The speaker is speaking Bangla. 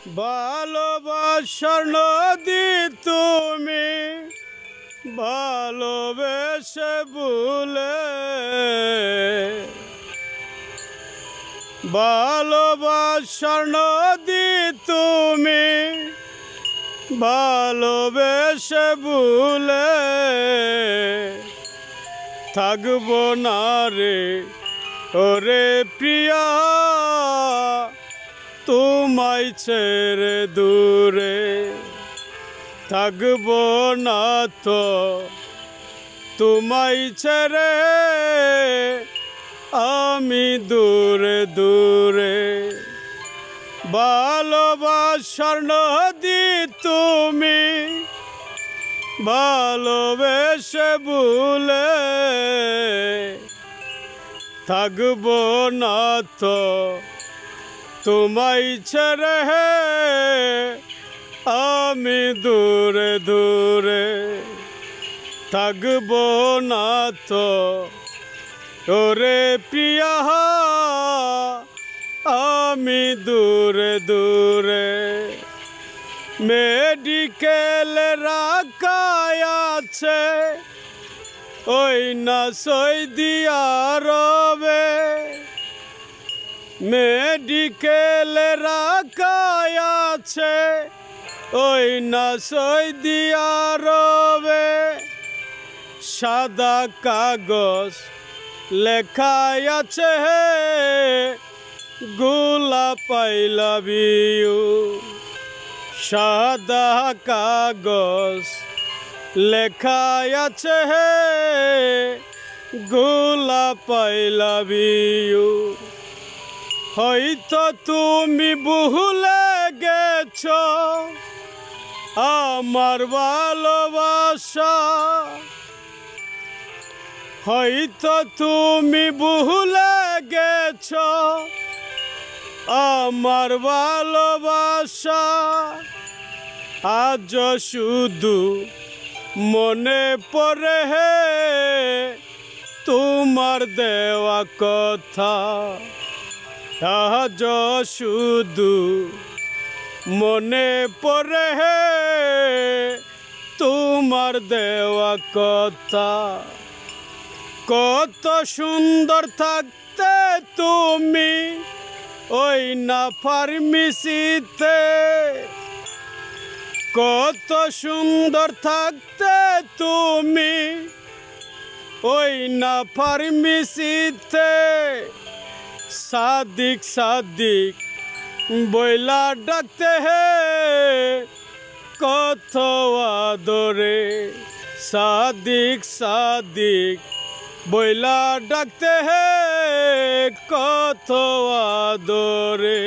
ভালোবাসার নদী তুমি ভালোবেসে ভুলে, ভালোবাসার নদী তুমি ভালোবেসে ভুলে থাকবো না রে ওরে প্রিয়া, তোমায় ছেড়ে দূরে থাকবো না তো, তোমায় ছেড়ে আমি দূরে দূরে। ভালোবাসার নদী তুমি ভালোবেসে ভুলে থাকবো না তো, তোমায় ছেড়ে আমি দূরে দূরে থাকবো না তো ওরে প্রিয়া, আমি দূরে দূরে। মেডিকেলে রাখায় আছে ওই না সৌদি আরবে, মেডিকেলে রাখায় আছে ওই না সৌদি আরবে। সাদা কাগজ লেখায় আছে গোলাপ আই লাভ ইউ, সাদা কাগজ লেখায় আছে গোলাপ আই লাভ ইউ। হয়তো তুমি ভুলে গেছো আমার ভালোবাসা, হয়তো তুমি ভুলে গেছো আমার ভালোবাসা। আজ শুধু মনে পড়ে তোমার দেওয়া কথা, আজ শুধু মনে পড়ে তোমার দেওয়া কথা। কত সুন্দর থাকতে তুমি ওই না ফার্মেসিতে, কত সুন্দর থাকতে তুমি ওই না ফার্মেসিতে। সাদিক সাদিক বইলা ডাকতে কত আদরে, সাদিক সাদিক বইলা ডাকতে কত আদরে।